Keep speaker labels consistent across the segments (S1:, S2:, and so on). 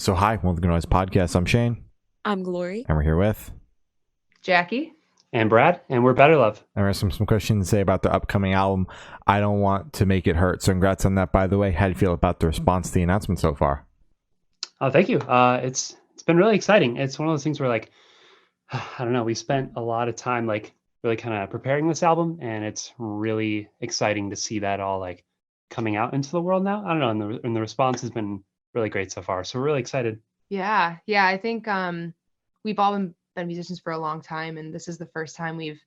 S1: So hi, welcome to the Noise Podcast. I'm Shane.
S2: I'm Glory.
S1: And we're here with
S3: Jackie.
S4: And Brad. And we're Better Love.
S1: And we have some questions to say about the upcoming album, I Don't Want to Make It Hurt. So congrats on that, by the way. How do you feel about the response to the announcement so far?
S4: Oh, thank you. It's been really exciting. It's one of those things where, like, I don't know, we spent a lot of time, like, really kind of preparing this album, and it's really exciting to see that all, like, coming out into the world now. I don't know, and the response has been really great so far. So we're really excited.
S3: Yeah. I think we've all been musicians for a long time, and this is the first time we've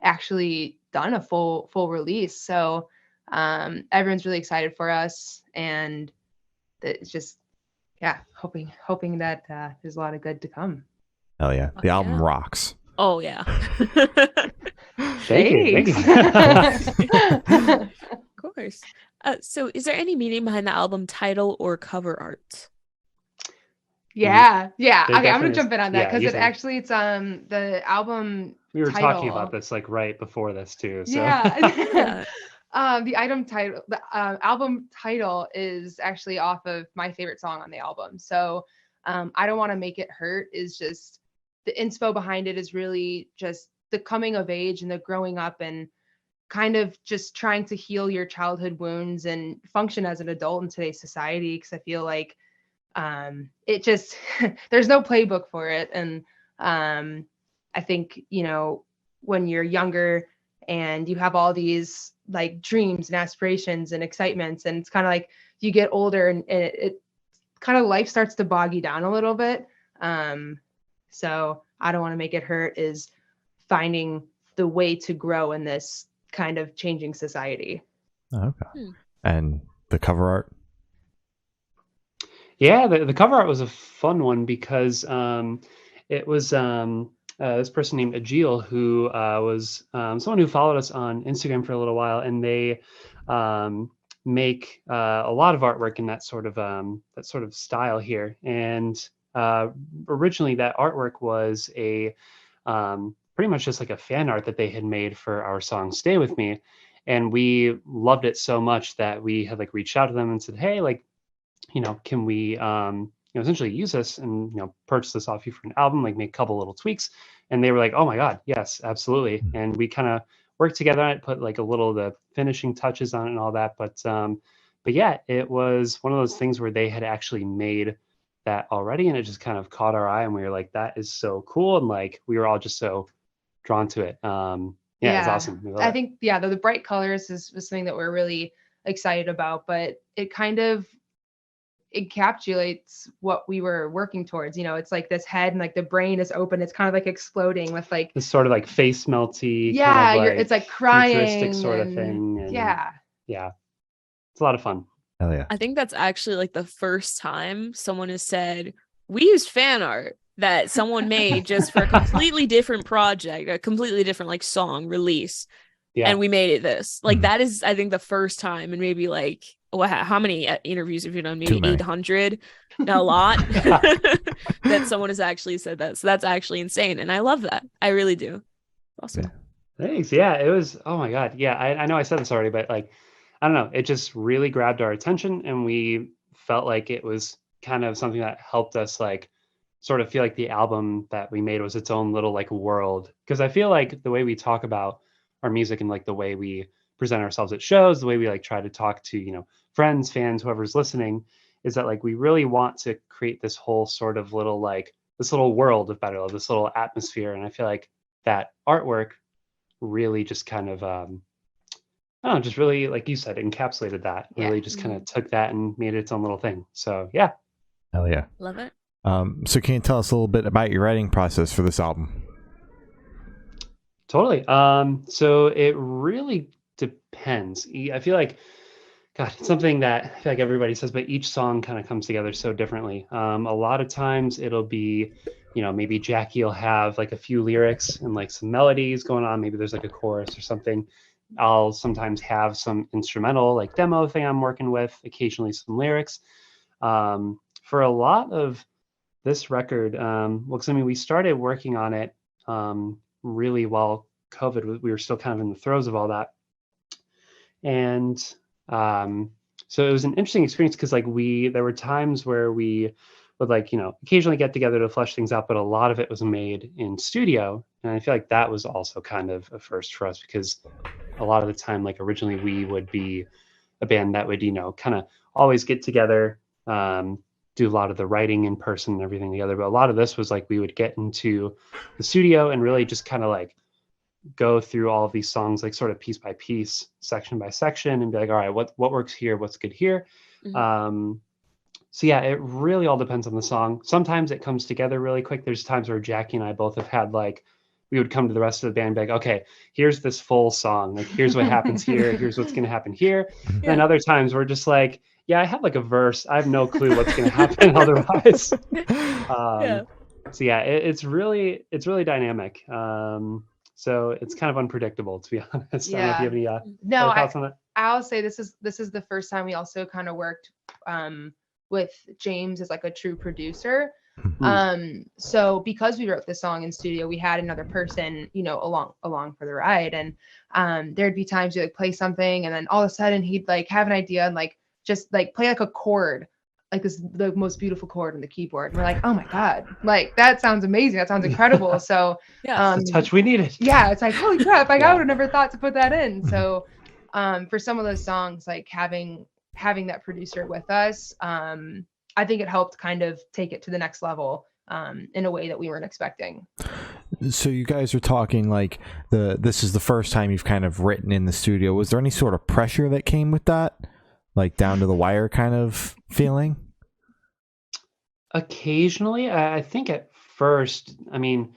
S3: actually done a full release. So everyone's really excited for us, and it's just hoping that there's a lot of good to come.
S1: Hell yeah. The album rocks.
S2: Oh yeah.
S4: Thank you.
S2: Of course. So is there any meaning behind the album title or cover art?
S3: Yeah. Okay, I'm gonna
S4: is.
S3: jump in on that because
S4: it's
S3: the album.
S4: We were
S3: title.
S4: talking about this like right before this too. So.
S3: Yeah. The album title is actually off of my favorite song on the album. So I Don't Want to Make It Hurt is just the inspo behind it is really just the coming of age and the growing up and kind of just trying to heal your childhood wounds and function as an adult in today's society. Because I feel like it just there's no playbook for it. And I think, when you're younger and you have all these like dreams and aspirations and excitements, and it's kind of like you get older and it kind of life starts to bog you down a little bit. So I Don't Want to Make It Hurt is finding the way to grow in this kind of changing society.
S1: Okay. And the cover art?
S4: Yeah, the cover art was a fun one because it was this person named Agil who was someone who followed us on Instagram for a little while, and they make a lot of artwork in that sort of style here. And originally, that artwork was a pretty much just like a fan art that they had made for our song "Stay With Me," and we loved it so much that we had like reached out to them and said, "Hey, like, can we essentially use this and purchase this off you for an album, like make a couple little tweaks?" And they were like, "Oh my god, yes, absolutely." And we kind of worked together on it, put like a little the finishing touches on it and all that. But yeah, it was one of those things where they had actually made that already, and it just kind of caught our eye, and we were like, "That is so cool!" And like we were all just so drawn to it. It's awesome.
S3: I think the bright colors was something that we're really excited about, but it kind of encapsulates what we were working towards. It's like this head and like the brain is open. It's kind of like exploding with like
S4: this sort of like face melty.
S3: Yeah,
S4: kind of like
S3: it's like crying
S4: futuristic sort of thing. And
S3: yeah,
S4: it's a lot of fun.
S1: Hell yeah.
S2: I think that's actually like the first time someone has said we used fan art that someone made just for a completely different project, a completely different like song release. Yeah. And we made it this. Like that is, I think, the first time, and maybe like how many interviews have you done? Maybe 800, a lot. That someone has actually said that. So that's actually insane, and I love that. I really do. Awesome.
S4: Yeah. Thanks. Yeah, it was. Oh my god. Yeah, I know I said this already, but like, I don't know. It just really grabbed our attention, and we felt like it was kind of something that helped us like sort of feel like the album that we made was its own little like world. Because I feel like the way we talk about our music and like the way we present ourselves at shows, the way we like try to talk to friends, fans, whoever's listening, is that like we really want to create this whole sort of little like this little world of Better Love, this little atmosphere. And I feel like that artwork really just kind of I don't know, just really, like you said, encapsulated that. Really just kind of took that and made it its own little thing. So yeah.
S1: Hell yeah.
S2: Love it.
S1: So can you tell us a little bit about your writing process for this album?
S4: Totally. So it really depends. I feel like, God, it's something that I feel like everybody says, but each song kind of comes together so differently. A lot of times it'll be, maybe Jackie will have like a few lyrics and like some melodies going on. Maybe there's like a chorus or something. I'll sometimes have some instrumental like demo thing I'm working with, occasionally some lyrics. For a lot of this record, because we started working on it really while COVID, we were still kind of in the throes of all that. And so it was an interesting experience because like there were times where we would like, occasionally get together to flesh things out, but a lot of it was made in studio. And I feel like that was also kind of a first for us, because a lot of the time, like originally we would be a band that would, kind of always get together, do a lot of the writing in person and everything together. But a lot of this was like we would get into the studio and really just kind of like go through all of these songs, like sort of piece by piece, section by section, and be like, all right, what works here? What's good here? So yeah, it really all depends on the song. Sometimes it comes together really quick. There's times where Jackie and I both have had like, we would come to the rest of the band, be like, okay, here's this full song. Like, here's what happens here. Here's what's going to happen here. Yeah. And other times we're just like, yeah, I have like a verse. I have no clue what's going to happen otherwise. So yeah, it's really dynamic. So it's kind of unpredictable, to be honest.
S3: Yeah.
S4: I don't know if you have any thoughts on it.
S3: I'll say this is the first time we also kind of worked with James as like a true producer. So because we wrote this song in studio, we had another person, along for the ride. And there'd be times you like play something and then all of a sudden he'd like have an idea and like just like play like a chord, like this the most beautiful chord on the keyboard. And we're like, oh my God, like that sounds amazing. That sounds incredible. So
S4: the touch we needed.
S3: Yeah, it's like, holy crap, like I would have never thought to put that in. So for some of those songs, like having that producer with us, I think it helped kind of take it to the next level in a way that we weren't expecting.
S1: So you guys are talking like this is the first time you've kind of written in the studio. Was there any sort of pressure that came with that? Like down to the wire kind of feeling?
S4: Occasionally, I think at first, I mean,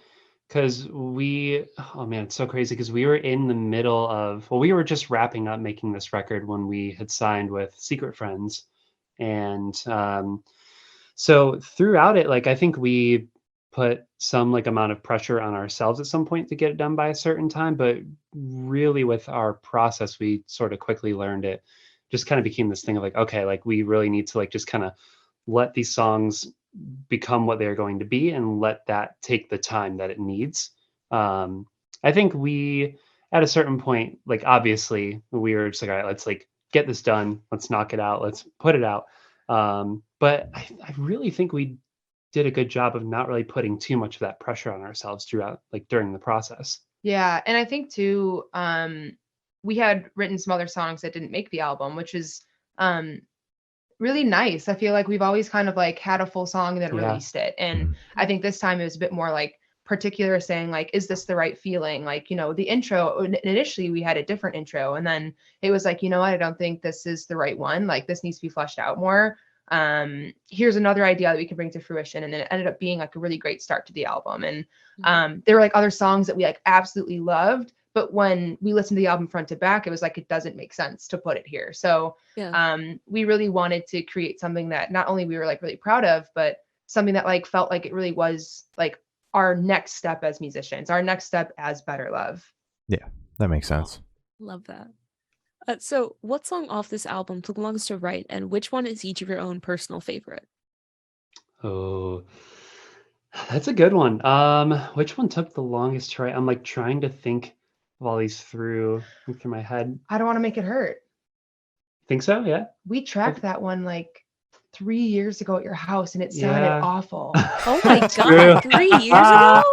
S4: because it's so crazy because we were in the middle of, we were just wrapping up making this record when we had signed with Secret Friends. And so throughout it, like, I think we put some like amount of pressure on ourselves at some point to get it done by a certain time. But really with our process, we sort of quickly learned it just kind of became this thing of like, okay, like we really need to like just kind of let these songs become what they're going to be and let that take the time that it needs. I think we, at a certain point, like obviously we were just like, all right, let's like get this done. Let's knock it out. Let's put it out. But I really think we did a good job of not really putting too much of that pressure on ourselves throughout, like during the process.
S3: Yeah. And I think too, we had written some other songs that didn't make the album, which is really nice. I feel like we've always kind of like had a full song and then released it. And I think this time it was a bit more like particular, saying like, is this the right feeling? Like, the intro, initially we had a different intro and then it was like, I don't think this is the right one. Like this needs to be fleshed out more. Here's another idea that we can bring to fruition. And then it ended up being like a really great start to the album. And there were like other songs that we like absolutely loved, but when we listened to the album front to back, it was like, it doesn't make sense to put it here. So we really wanted to create something that not only we were like really proud of, but something that like felt like it really was like our next step as musicians, our next step as Better Love.
S1: Yeah, that makes sense.
S2: Love that. So what song off this album took longest to write, and which one is each of your own personal favorite?
S4: Oh, that's a good one. Which one took the longest to write? I'm like trying to think of all these through my head.
S3: I Don't Want to Make It Hurt.
S4: Think so? Yeah.
S3: We tracked that one like 3 years ago at your house and it sounded awful.
S2: Oh my God, 3 years ago?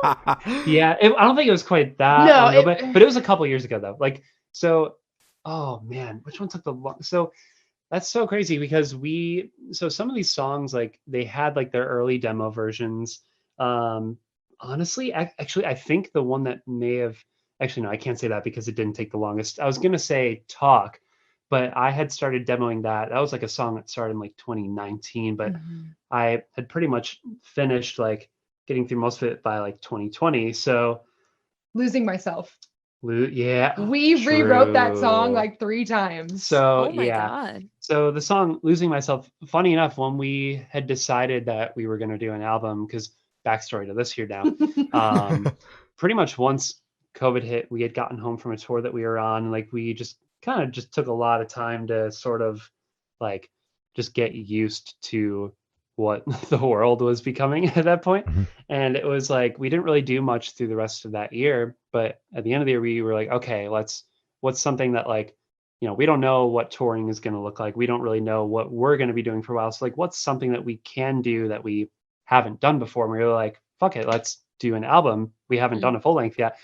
S4: Yeah, I don't think it was quite that long ago, but it was a couple years ago though. Like, so, oh man, which one took the long? So that's so crazy because so some of these songs, like they had like their early demo versions. Honestly, actually, I think the one that may have, actually, no, I can't say that because it didn't take the longest. I was going to say Talk, but I had started demoing that. That was like a song that started in like 2019, but I had pretty much finished like getting through most of it by like 2020. So
S3: Losing Myself.
S4: Yeah.
S3: We rewrote that song like 3 times.
S4: So
S2: oh my God.
S4: So the song Losing Myself, funny enough, when we had decided that we were going to do an album, because backstory to this here now, pretty much once COVID hit, we had gotten home from a tour that we were on, and like we just kind of just took a lot of time to sort of like just get used to what the world was becoming at that point. And it was like we didn't really do much through the rest of that year, but at the end of the year we were like, okay, what's something that like, we don't know what touring is going to look like, we don't really know what we're going to be doing for a while, so like what's something that we can do that we haven't done before. And we were like, fuck it, let's do an album. We haven't done a full length yet.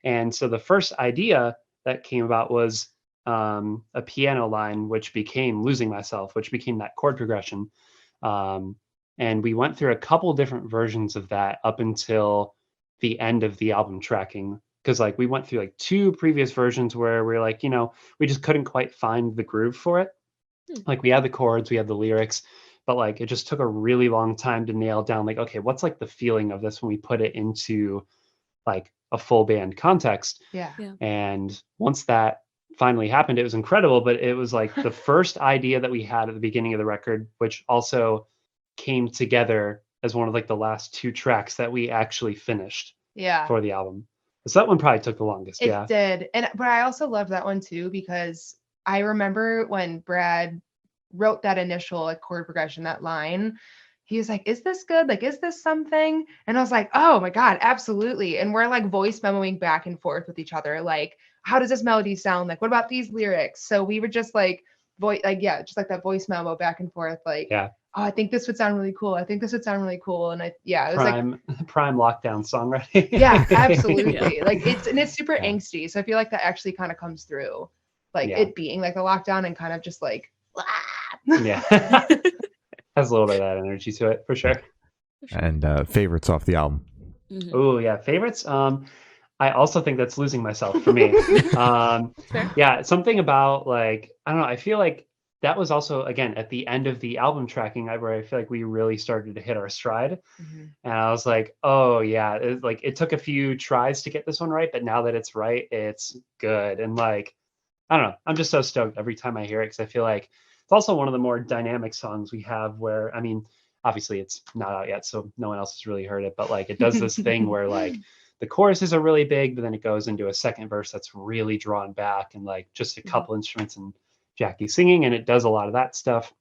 S4: And so the first idea that came about was a piano line, which became Losing Myself, which became that chord progression. And we went through a couple different versions of that up until the end of the album tracking. Because like we went through like 2 previous versions where we're like, we just couldn't quite find the groove for it. Like we had the chords, we had the lyrics, but like it just took a really long time to nail down like, okay, what's like the feeling of this when we put it into like a full band context.
S3: Yeah.
S4: And once that finally happened, it was incredible, but it was like the first idea that we had at the beginning of the record, which also came together as one of like the last 2 tracks that we actually finished for the album. So that one probably took the longest.
S3: It did. But I also loved that one too, because I remember when Brad wrote that initial like chord progression, that line, he was like, is this good? Like, is this something? And I was like, oh my God, absolutely. And we're like voice memoing back and forth with each other. Like, how does this melody sound? Like, what about these lyrics? So we were just like, just like that voice memo back and forth. Like, oh, I think this would sound really cool. I think this would sound really cool. And it was
S4: prime lockdown songwriting.
S3: Yeah, absolutely. Like it's super angsty. So I feel like that actually kind of comes through, like it being like the lockdown and kind of just like,
S4: has a little bit of that energy to it for sure.
S1: And favorites off the album.
S4: Oh yeah, favorites. I also think that's Losing Myself for me. Something about like, I don't know, I feel like that was also, again, at the end of the album tracking, where I feel like we really started to hit our stride. And I was like, oh yeah, it took a few tries to get this one right, but now that it's right, it's good. And like, I don't know, I'm just so stoked every time I hear it, because I feel like it's also one of the more dynamic songs we have where, I mean, obviously it's not out yet, so no one else has really heard it, but like it does this thing where like the choruses are really big, but then it goes into a second verse that's really drawn back and like just a couple instruments and Jackie singing, and it does a lot of that stuff.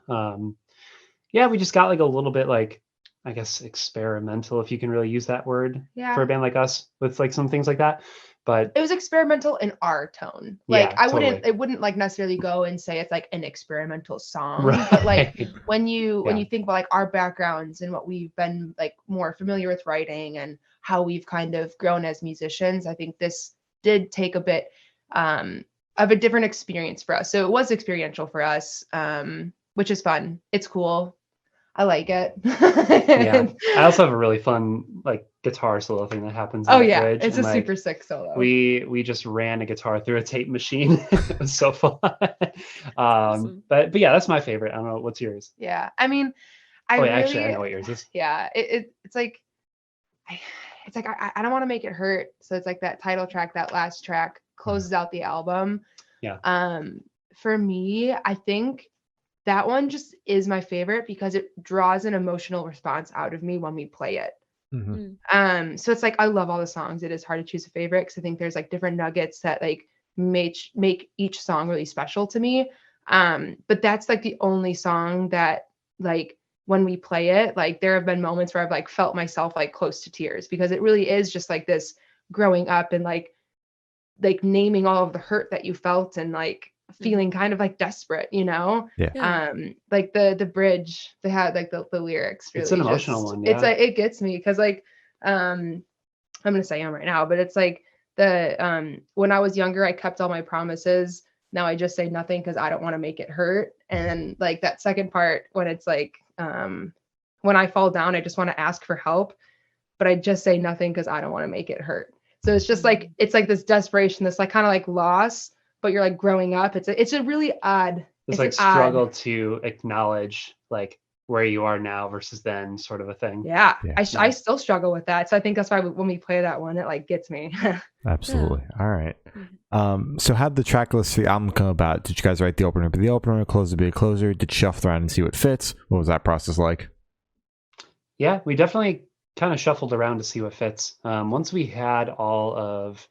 S4: We just got like a little bit like, I guess, experimental, if you can really use that word for a band like us, with like some things like that. But
S3: it was experimental in our tone. Like it wouldn't like necessarily go and say it's like an experimental song, but like when you think about like our backgrounds and what we've been like more familiar with writing and how we've kind of grown as musicians, I think this did take a bit of a different experience for us. So it was experiential for us, which is fun. It's cool. I like it.
S4: I also have a really fun like guitar solo thing that happens. Bridge,
S3: it's a super sick solo.
S4: We just ran a guitar through a tape machine. It was so fun. Awesome. But yeah, that's my favorite. I don't know, what's yours?
S3: Yeah, I mean,
S4: actually, I know what yours is.
S3: Yeah, it's like I don't want to make it hurt. So it's like that title track, that last track closes out the album. For me, I think that one just is my favorite because it draws an emotional response out of me when we play it. So it's like, I love all the songs. It is hard to choose a favorite because I think there's like different nuggets that like make each song really special to me. But that's like the only song that like when we play it, like there have been moments where I've like felt myself like close to tears, because it really is just like this growing up and like naming all of the hurt that you felt and like feeling kind of like desperate, like the bridge, they had like the lyrics really,
S4: it's an emotional one.
S3: It's like it gets me because like I'm gonna say them right now, but it's like the when I was younger I kept all my promises, now I just say nothing because I don't want to make it hurt. And like that second part when it's like when I fall down I just want to ask for help, but I just say nothing because I don't want to make it hurt. So it's just like it's like this desperation, this like kind of like loss, but you're like growing up. It's a really odd.
S4: It's like struggle to acknowledge like where you are now versus then, sort of a thing.
S3: Yeah. I still struggle with that. So I think that's why when we play that one, it like gets me.
S1: Absolutely. All right. So how'd the track list for the album come about? Did you guys write the opener be the opener, close to be a closer? Did you shuffle around and see what fits? What was that process like?
S4: Yeah, we definitely kind of shuffled around to see what fits. Once we had all of,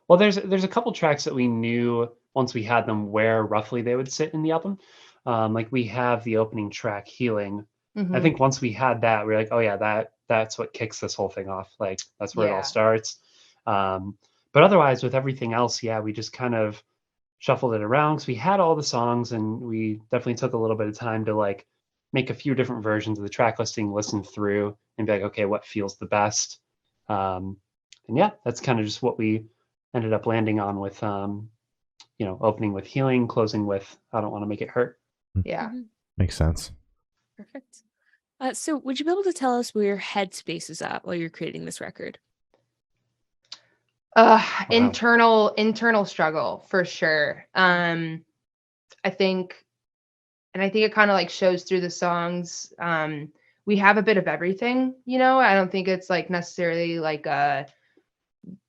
S4: well, there's a couple tracks that we knew once we had them where roughly they would sit in the album. Like we have the opening track, Healing. I think once we had that, we were like, oh yeah, that's what kicks this whole thing off. Like that's where it all starts. But otherwise with everything else, we just kind of shuffled it around because we had all the songs and we definitely took a little bit of time to like make a few different versions of the track listing, listen through, and be like, okay, what feels the best? And yeah, that's kind of just what we ended up landing on with, opening with Healing, closing with I Don't Want to Make It Hurt.
S3: Yeah.
S1: Makes sense.
S2: Perfect. So would you be able to tell us where your headspace is at while you're creating this record?
S4: Wow.
S3: Internal struggle for sure. I think it kind of like shows through the songs. We have a bit of everything, I don't think it's like necessarily like a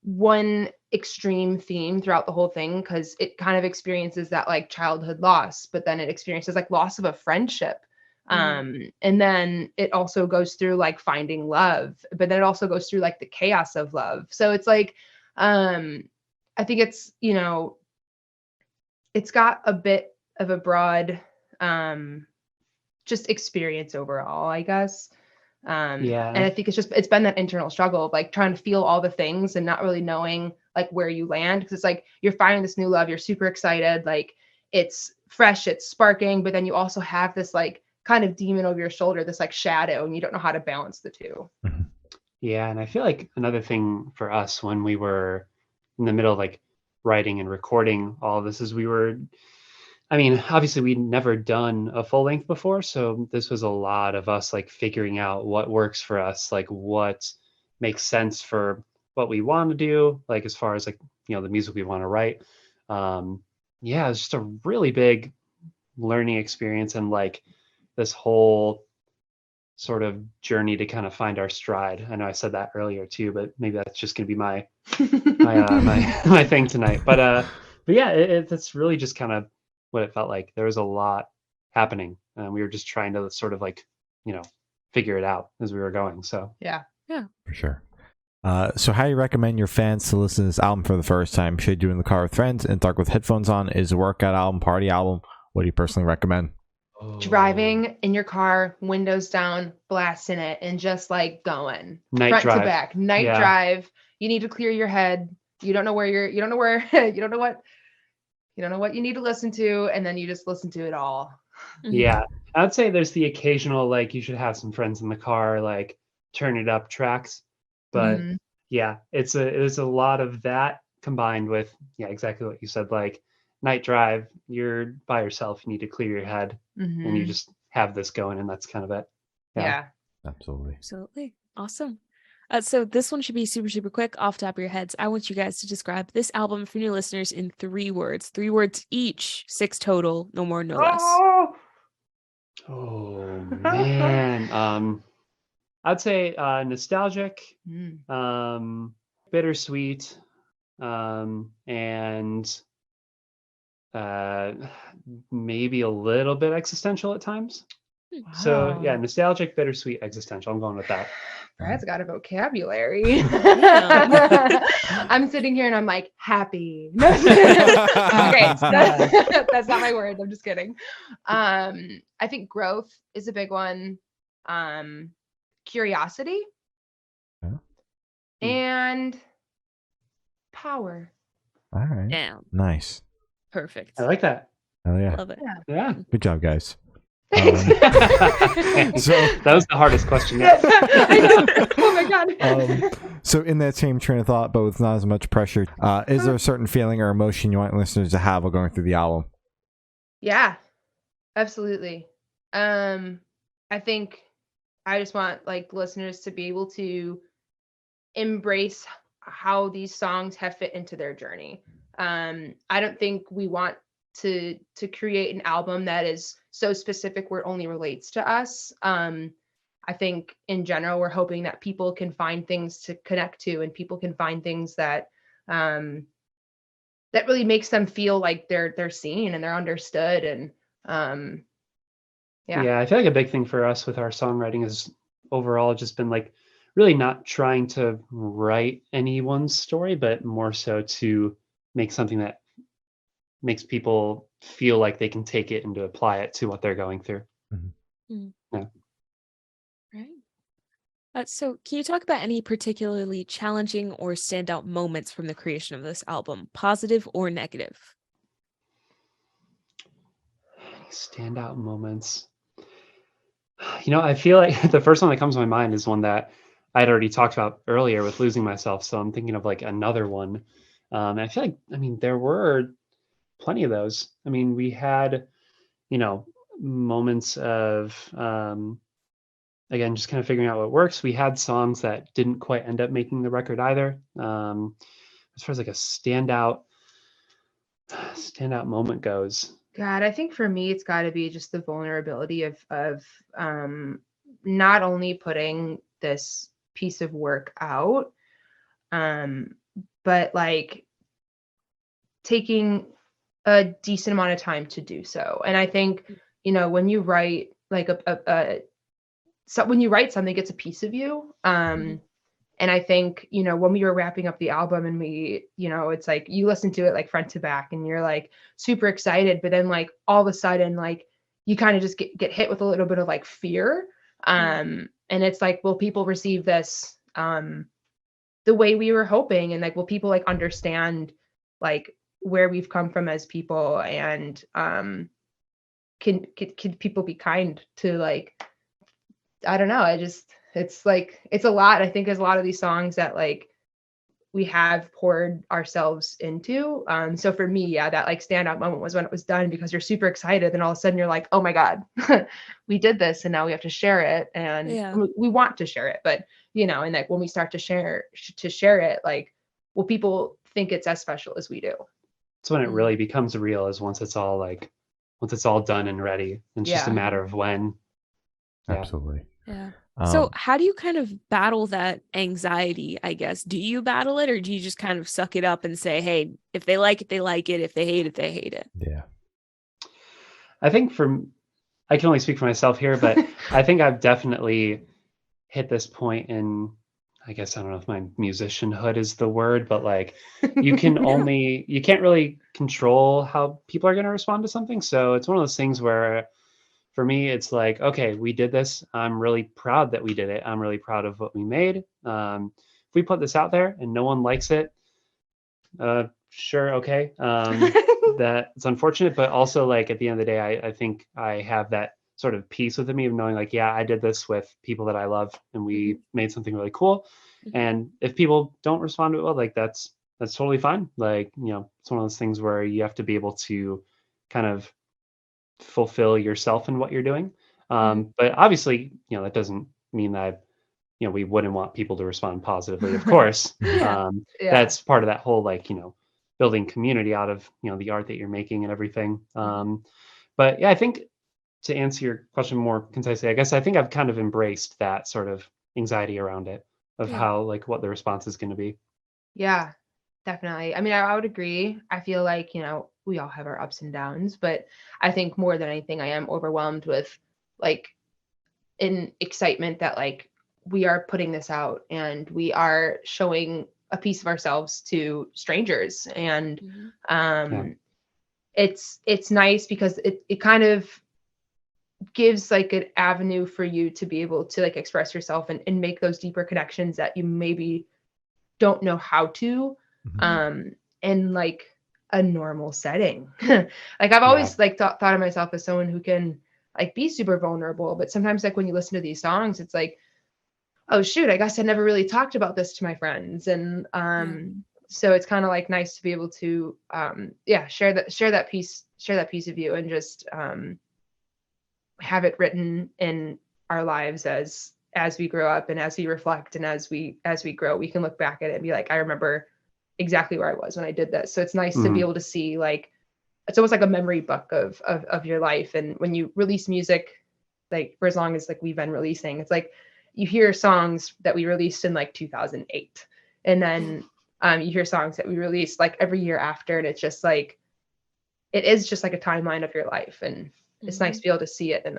S3: one extreme theme throughout the whole thing, because it kind of experiences that like childhood loss, but then it experiences like loss of a friendship. And then it also goes through like finding love, but then it also goes through like the chaos of love. So it's like, I think it's, it's got a bit of a broad, just experience overall, I guess. And I think it's been that internal struggle of like trying to feel all the things and not really knowing like where you land. Cause it's like, you're finding this new love. You're super excited. Like it's fresh, it's sparking, but then you also have this like kind of demon over your shoulder, this like shadow, and you don't know how to balance the two.
S4: Yeah. And I feel like another thing for us when we were in the middle of like writing and recording all of this is obviously we'd never done a full length before. So this was a lot of us like figuring out what works for us, like what makes sense for what we want to do, like as far as like, the music we want to write. It's just a really big learning experience, and like this whole sort of journey to kind of find our stride. I know I said that earlier too, but maybe that's just going to be my my thing tonight. But yeah, that's really just kind of what it felt like. There was a lot happening, and we were just trying to sort of like, figure it out as we were going. So
S3: yeah,
S1: for sure. So how you recommend your fans to listen to this album for the first time? Should do in the car with friends and dark with headphones on? Is a workout album, party album? What do you personally recommend?
S3: Driving in your car, windows down, blasting it, and just like going
S4: night
S3: front
S4: drive.
S3: to back. Drive. You need to clear your head. You don't know what you need to listen to, and then you just listen to it all.
S4: Yeah, I'd say there's the occasional like you should have some friends in the car, like turn it up tracks, but yeah, it's a lot of that combined with exactly what you said, like night drive, you're by yourself, you need to clear your head, and you just have this going, and that's kind of it.
S3: Yeah.
S1: Absolutely
S2: Awesome. So this one should be super, super quick off the top of your heads. I want you guys to describe this album for new listeners in 3 words. 3 words each, 6 total, no more, no less.
S4: Oh man. I'd say nostalgic, bittersweet, and maybe a little bit existential at times.
S3: Wow.
S4: So yeah, nostalgic, bittersweet, existential. I'm going with that.
S3: Brad's got a vocabulary. I'm sitting here and I'm like, happy. Okay, that's not my word. I'm just kidding. I think growth is a big one. Curiosity. And power.
S1: All right.
S2: Damn.
S1: Nice.
S2: Perfect.
S4: I like that.
S1: Oh yeah.
S2: Love it.
S4: Yeah.
S1: Good job, guys.
S4: So that was the hardest question yet.
S3: Oh my god.
S1: So in that same train of thought, but with not as much pressure, is there a certain feeling or emotion you want listeners to have while going through the album?
S3: Yeah, absolutely. I think I just want like listeners to be able to embrace how these songs have fit into their journey. I don't think we want to create an album that is so specific where it only relates to us. I think in general, we're hoping that people can find things to connect to, and people can find things that that really makes them feel like they're seen and they're understood. And
S4: I feel like a big thing for us with our songwriting is overall just been like really not trying to write anyone's story, but more so to make something that makes people feel like they can take it and to apply it to what they're going through. Yeah.
S2: Right. So can you talk about any particularly challenging or standout moments from the creation of this album, positive or negative?
S4: Standout moments. I feel like the first one that comes to my mind is one that I'd already talked about earlier with losing myself. So I'm thinking of like another one. And I feel like, there were plenty of those. We had, moments of, again, just kind of figuring out what works. We had songs that didn't quite end up making the record either. As far as like a standout moment goes.
S3: God, I think for me, it's got to be just the vulnerability of not only putting this piece of work out, but like taking a decent amount of time to do so. And I think, when you write like when you write something, it's a piece of you. And I think, when we were wrapping up the album and we, it's like you listen to it like front to back and you're like super excited, but then like all of a sudden, like you kind of just get hit with a little bit of like fear. And it's like, will people receive this the way we were hoping? And like, will people like understand like where we've come from as people? And can people be kind to like, I don't know. It's like, it's a lot. I think there's a lot of these songs that like we have poured ourselves into. So for me, yeah, that like standout moment was when it was done, because you're super excited. And all of a sudden you're like, oh my God, we did this and now we have to share it. And we want to share it, but and like when we start to share it, like, will people think it's as special as we do?
S4: It's when it really becomes real, is once it's all done and ready. And it's just a matter of when.
S1: Absolutely.
S2: Yeah. So how do you kind of battle that anxiety, I guess? Do you battle it, or do you just kind of suck it up and say, hey, if they like it, they like it. If they hate it, they hate it?
S1: Yeah.
S4: I think I can only speak for myself here, but I think I've definitely hit this point in, I guess, I don't know if my musicianhood is the word, but like you can't really control how people are going to respond to something. So it's one of those things where, for me, it's like, okay, we did this. I'm really proud that we did it. I'm really proud of what we made. If we put this out there and no one likes it, sure, okay. That's unfortunate, but also like at the end of the day, I think I have that sort of peace within me of knowing like, yeah, I did this with people that I love and we made something really cool. And if people don't respond to it well, like that's totally fine. Like, it's one of those things where you have to be able to kind of fulfill yourself in what you're doing. But obviously, that doesn't mean that, we wouldn't want people to respond positively, of course. That's part of that whole, like, building community out of, the art that you're making and everything. But yeah, I think to answer your question more concisely, I guess I think I've kind of embraced that sort of anxiety around it of how, like, what the response is going to be.
S3: Yeah, definitely. I would agree. I feel like, we all have our ups and downs, but I think more than anything, I am overwhelmed with like an excitement that like we are putting this out and we are showing a piece of ourselves to strangers. And it's nice because it kind of gives like an avenue for you to be able to like express yourself and make those deeper connections that you maybe don't know how to in like a normal setting. Like I've always like thought of myself as someone who can like be super vulnerable, but sometimes like when you listen to these songs, it's like, oh shoot, I guess I never really talked about this to my friends. And so it's kind of like nice to be able to share that piece of you and just have it written in our lives as we grow up and as we reflect and as we grow. We can look back at it and be like, I remember exactly where I was when I did this. So it's nice to be able to see, like, it's almost like a memory book of your life. And when you release music, like for as long as like we've been releasing, it's like you hear songs that we released in like 2008, and then you hear songs that we released like every year after, and it's just like, it is just like a timeline of your life, and it's nice to be able to see it in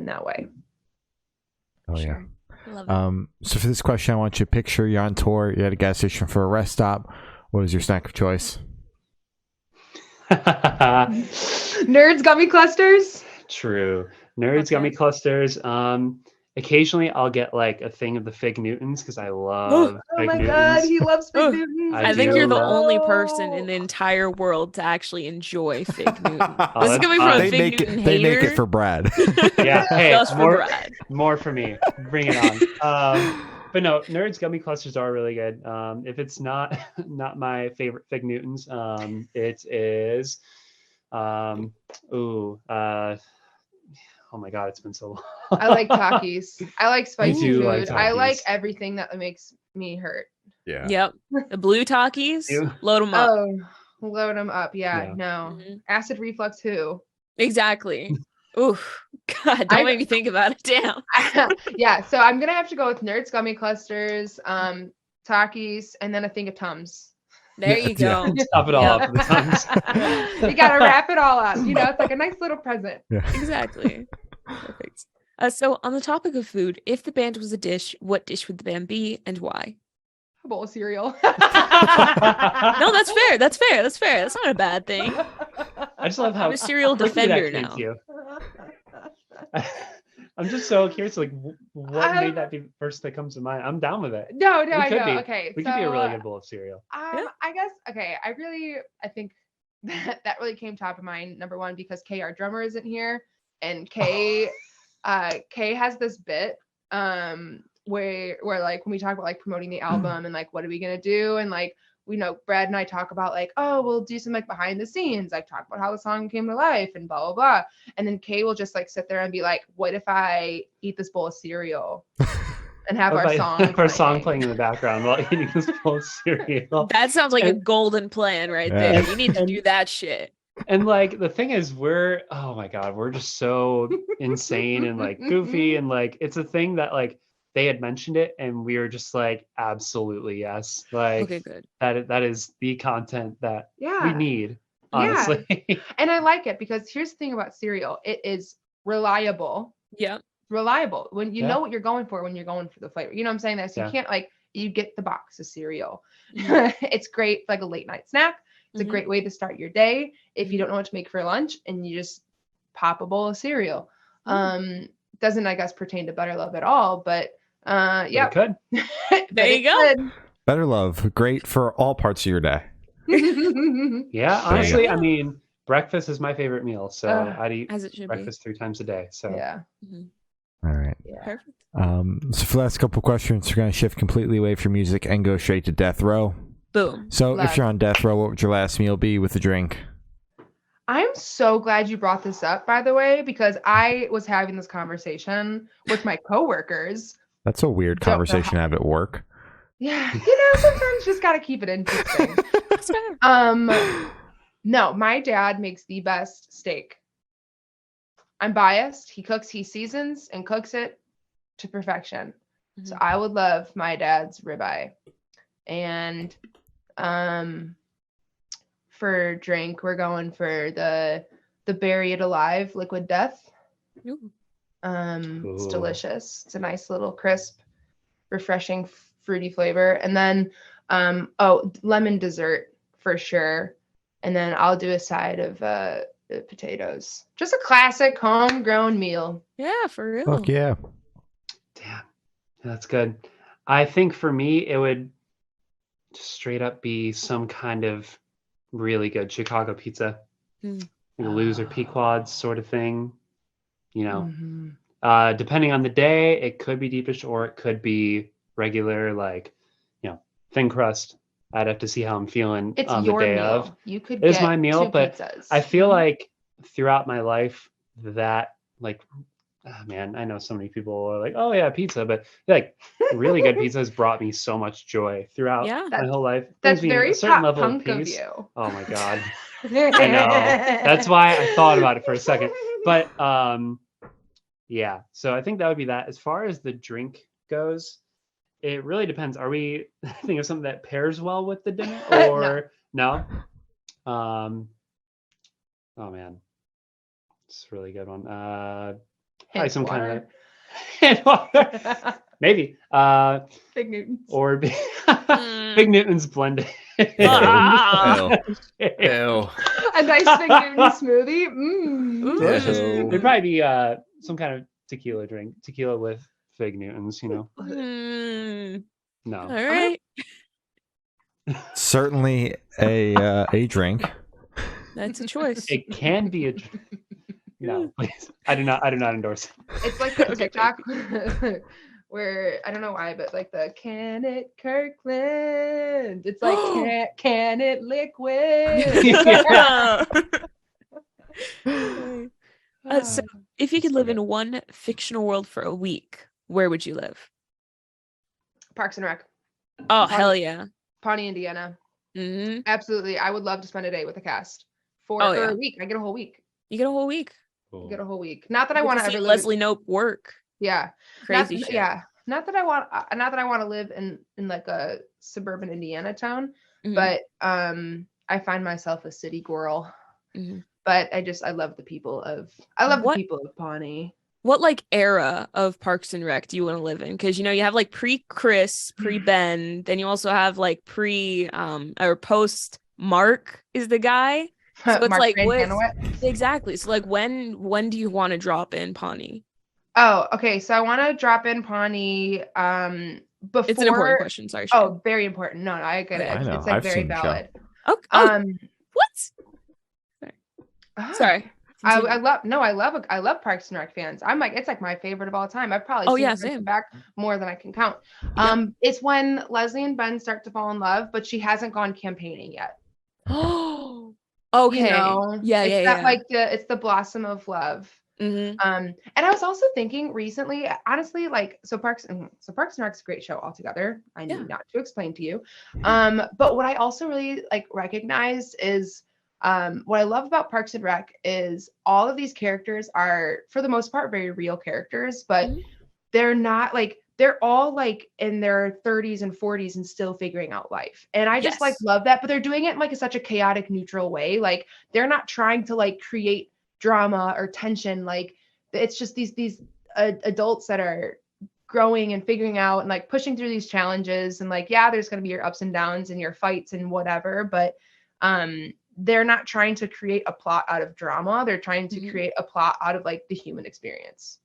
S3: that way.
S1: Oh yeah. So for this question, I want you to picture you're on tour, you're at a gas station for a rest stop. What is your snack of choice?
S3: Nerds gummy clusters.
S4: True. Nerds gummy clusters. occasionally I'll get like a thing of the Fig Newtons because I love
S3: Oh
S4: Fig
S3: my
S4: Newtons.
S3: God, he loves Fig Newtons.
S4: I
S2: think you're the
S4: do.
S2: only person in the entire world to actually enjoy Fig Newton.
S4: Oh,
S2: This is
S4: that's
S2: coming from
S4: fine.
S2: a
S1: They
S2: Fig
S1: make
S2: Newton
S1: it. They make
S2: hater.
S1: it for Brad.
S4: Yeah, hey,
S2: Just for Brad.
S4: more for me. Bring it on. But no, Nerds gummy clusters are really good. If it's not my favorite Fig Newtons, it is oh my God, it's been so long.
S3: I like Takis. I like spicy
S4: do
S3: food.
S4: like
S3: I like
S4: Takis.
S3: everything that makes me hurt.
S1: Yeah.
S2: Yep. The blue Takis,
S4: You-
S2: load them up.
S3: Oh, load them up. Yeah,
S4: Yeah.
S3: no.
S2: Mhm.
S3: Acid reflux who?
S2: Exactly. Oof. God, don't make me think about it. Damn.
S3: Yeah, so I'm gonna have to go with Nerds gummy clusters, Takis, and then a thing of Tums.
S2: There you go.
S4: Top it all
S2: Yep.
S4: up with the Tums.
S3: You gotta wrap it all up. You know, it's like a nice little present.
S1: Yeah.
S2: Exactly. Perfect. So on the topic of food, if the band was a dish, what dish would the band be and why?
S3: A bowl of cereal.
S2: No, that's fair. That's fair. That's fair. That's not a bad thing.
S4: I just love how
S2: I'm a cereal
S4: quickly that
S2: defender
S4: came
S2: now.
S4: to you. I'm just so curious, like, what made that be the first that comes to mind? I'm down with it.
S3: No,
S4: We
S3: I
S4: could
S3: know.
S4: be.
S3: Okay,
S4: We could be a really good bowl of cereal.
S2: Yeah.
S3: I guess. Okay, I think that really came top of mind. Number one, because Kay, our drummer, isn't here, and Kay has this bit where like when we talk about like promoting the album and like what are we gonna do, and like we know Brad and I talk about like, oh, we'll do some like behind the scenes, like talk about how the song came to life and blah blah blah, and then Kay will just like sit there and be like, what if I eat this bowl of cereal and have our song
S4: playing in the background while eating this bowl of cereal?
S2: That sounds like a golden plan right
S1: Yeah.
S2: there. You need to do that shit.
S4: And like the thing is, oh my God, we're just so insane and like goofy, and like it's a thing that like they had mentioned it and we were just like, absolutely yes, like
S2: Okay, good.
S4: that is the content that
S3: Yeah.
S4: we need, honestly.
S3: And I like it because here's the thing about cereal. It is reliable.
S2: Yep.
S3: Reliable. When you
S4: Yeah.
S3: know what you're going for when you're going for the flavor. You know what I'm saying? That so
S4: Yeah.
S3: you can't like you get the box of cereal.
S2: Mhm.
S3: It's great for like a late night snack. It's
S2: Mhm.
S3: a great way to start your day if you don't know what to make for lunch and you just pop a bowl of cereal. Doesn't I guess pertain to Butter Love at all, but yeah.
S4: It could.
S2: There you go.
S1: Better love, great for all parts of your day.
S4: Yeah, honestly, I mean, breakfast is my favorite meal, so I'd eat
S2: As it should
S4: breakfast 3 times a day. So
S3: Yeah.
S2: be. Mhm.
S1: All right.
S3: Yeah.
S2: Perfect.
S1: So for the last couple questions, we're going to shift completely away from music and go straight to death row.
S2: Boom.
S1: So
S3: Love.
S1: if you're on death row, what would your last meal be with a drink?
S3: I'm so glad you brought this up, by the way, because I was having this conversation with my coworkers.
S1: That's a weird
S3: Don't know
S1: conversation to have at work.
S3: Yeah, sometimes you just gotta keep it interesting.
S2: That's fair.
S3: No, my dad makes the best steak. I'm biased. He seasons and cooks it to perfection. So
S2: Mhm.
S3: I would love my dad's ribeye. And for drink, we're going for the Bury It Alive Liquid Death.
S2: Ooh.
S3: It's
S4: Ooh.
S3: delicious. It's a nice little crisp, refreshing, fruity flavor. And then lemon dessert for sure. And then I'll do a side of potatoes. Just a classic homegrown meal.
S2: Yeah, for real.
S1: Fuck yeah.
S4: damn, that's good. I think for me, it would just straight up be some kind of really good Chicago pizza,
S2: Mm.
S4: like a loser Pequods sort of thing. You know,
S3: Mhm.
S4: depending on the day, it could be deep dish or it could be regular, like, thin crust. I'd have to see how I'm feeling
S3: It's
S4: on
S3: your
S4: the day
S3: meal.
S4: of.
S3: You could
S4: It is
S3: get
S4: my meal,
S3: 2
S4: but
S3: pizzas.
S4: I feel like throughout my life that like, man, I know so many people are like, oh yeah, pizza, but like really good pizza has brought me so much joy throughout
S2: Yeah.
S4: my whole life.
S3: That's
S4: Brings me
S3: very
S4: a certain
S3: pop
S4: level of
S3: punk of
S4: peace.
S3: you.
S4: Oh my God. I know. That's why I thought about it for a second. But yeah, so I think that would be that. As far as the drink goes, it really depends. Are we thinking of something that pairs well with the dinner or no? Oh man, it's a really good one. Probably some kind of hand water. Maybe.
S3: Big Newtons.
S4: Or
S2: Mm.
S4: Big Newtons blended.
S2: Ah.
S1: Ew. Ew.
S3: A nice Big Newton smoothie.
S2: Ooh.
S4: Delicious.
S1: Ew.
S4: There'd probably be some kind of tequila drink. Tequila with Fig Newtons, you know. No.
S2: All right.
S1: Certainly a drink.
S2: That's a choice.
S4: It can be a no, please. I do not endorse.
S3: It's like the TikTok where I don't know why, but like the can it Kirkland. It's like can it liquid.
S2: So if you could live in one fictional world for a week, where would you live?
S3: Parks and Rec.
S2: Oh, hell yeah.
S3: Pawnee, Indiana.
S2: Mm-hmm.
S3: Absolutely. I would love to spend a day with the cast for a week. I get a whole week.
S2: You get a whole week.
S4: Cool.
S3: You get a whole week. Not that I want to ever
S2: Leslie Knope work.
S3: Yeah.
S2: Crazy shit.
S3: Yeah. Not that I want to live in like a suburban Indiana town, but I find myself a city girl.
S2: Mm-hmm.
S3: But I love the people of the people of Pawnee.
S2: What like era of Parks and Rec do you want to live in? Because you know you have like pre-Chris, pre-Ben, then you also have like pre or post Mark is the guy. So it's
S3: Mark
S2: like
S3: exactly.
S2: So like when do you want to drop in Pawnee?
S3: Oh, okay. So I want to drop in Pawnee before.
S2: It's an important question. Sorry.
S3: Shane. Oh, very important. No, I get it. It's like very valid.
S2: Okay. What? Sorry.
S3: I love Parks and Rec fans. I'm like, it's like my favorite of all time. I've probably seen it back more than I can count. It's when Leslie and Ben start to fall in love, but she hasn't gone campaigning yet.
S2: Oh, okay.
S3: You know? Like it's the blossom of love.
S2: Mm-hmm.
S3: And I was also thinking recently, honestly, like Parks and Rec's a great show altogether. I need not to explain to you. But what I also really like recognized is what I love about Parks and Rec is all of these characters are, for the most part, very real characters, but they're not like, they're all like in their 30s and 40s and still figuring out life. And I just like love that, but they're doing it in like such a chaotic, neutral way. Like they're not trying to like create drama or tension. Like it's just these adults that are growing and figuring out and like pushing through these challenges. And like, yeah, there's going to be your ups and downs and your fights and whatever, but they're not trying to create a plot out of drama. They're trying to create a plot out of like the human experience.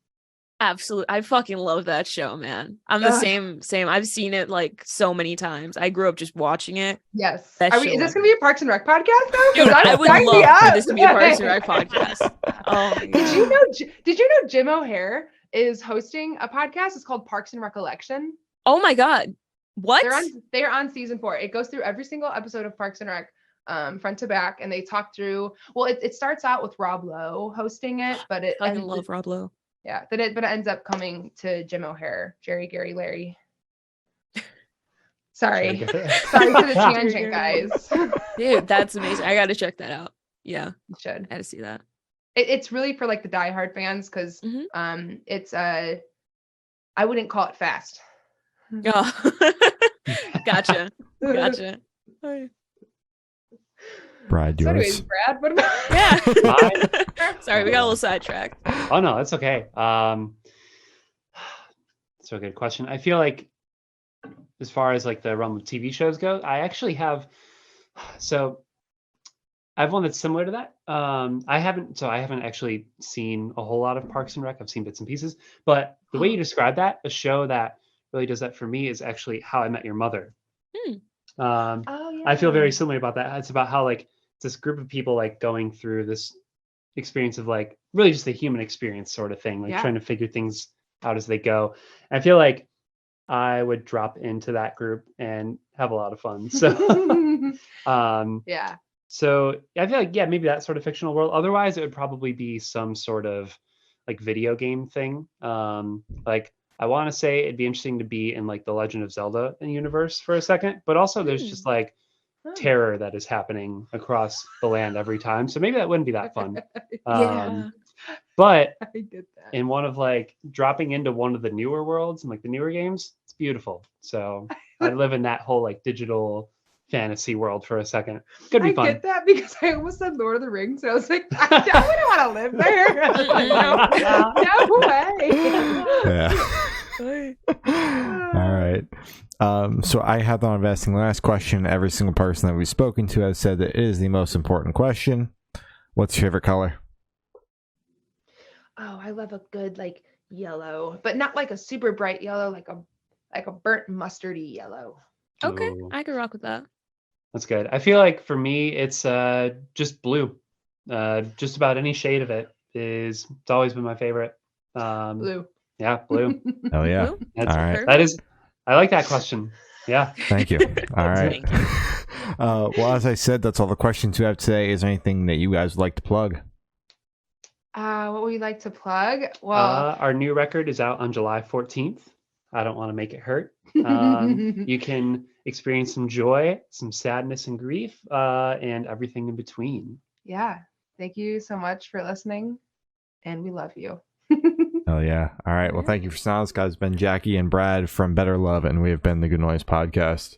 S2: Absolutely. I fucking love that show, man. I'm the same. I've seen it like so many times. I grew up just watching it.
S3: Yes. Is this going to be a Parks and Rec podcast though?
S2: Dude, I would love for this to be a Parks and Rec podcast. Oh my God.
S3: Did you know Jim O'Hare is hosting a podcast? It's called Parks and Recollection.
S2: Oh my God. What?
S3: They're on season 4. It goes through every single episode of Parks and Rec. Front to back, and they talk through. Well, it starts out with Rob Lowe hosting it, but I
S2: love Rob Lowe.
S3: Yeah, but it ends up coming to Jim O'Hare, Jerry, Gary, Larry. Sorry for the tangent, guys.
S2: Dude, that's amazing. I got to check that out. Yeah,
S3: you should.
S2: I had to see that.
S3: It's really for like the diehard fans because it's I wouldn't call it fast.
S2: Oh. Gotcha.
S1: Brad, yours.
S3: Anyways, Brad, what about
S2: Sorry, we got a little sidetracked.
S4: Oh no, that's okay. That's a good question. I feel like as far as like the realm of TV shows go, I actually have I have one that's similar to that. I haven't actually seen a whole lot of Parks and Rec. I've seen bits and pieces, but the way you describe that, a show that really does that for me is actually How I Met Your Mother. I feel very similar about that. It's about how like this group of people like going through this experience of like really just the human experience sort of thing, like trying to figure things out as they go. And I feel like I would drop into that group and have a lot of fun. So so I feel like maybe that sort of fictional world. Otherwise it would probably be some sort of like video game thing. Like I want to say it'd be interesting to be in like the Legend of Zelda universe for a second, but also there's just like terror that is happening across the land every time. So maybe that wouldn't be that fun. But
S3: I get that.
S4: in one of like dropping into one of the newer worlds and like the newer games, it's beautiful. So I'd live in that whole like digital fantasy world for a second. Could be fun.
S3: I get that because I almost said Lord of the Rings. And I was like, I wouldn't want to live there.
S1: No way. All right. So I have on investing. Last question. Every single person that we've spoken to has said that it is the most important question. What's your favorite color?
S3: Oh, I love a good like yellow, but not like a super bright yellow, like a burnt mustardy yellow.
S2: Okay,
S4: Ooh,
S2: I could rock with that.
S4: that's good. I feel like for me, it's just blue. Just about any shade of it's always been my favorite.
S3: Blue.
S4: Yeah, blue.
S1: Oh yeah.
S2: Blue?
S4: That's,
S1: All right.
S4: that is, I like that question. Yeah.
S1: Thank you. All right.
S2: Thank you.
S1: Well, as I said, that's all the questions we have today. Is there anything that you guys would like to plug?
S3: What would you like to plug? Well,
S4: Our new record is out on July 14th. I Don't Want to Make It Hurt. You can experience some joy, some sadness and grief, and everything in between.
S3: yeah. Thank you so much for listening, and we love you.
S1: Oh yeah. All right. Well, thank you for sounds, guys. It's been Jackie and Brad from Better Love, and we have been the Good Noise Podcast.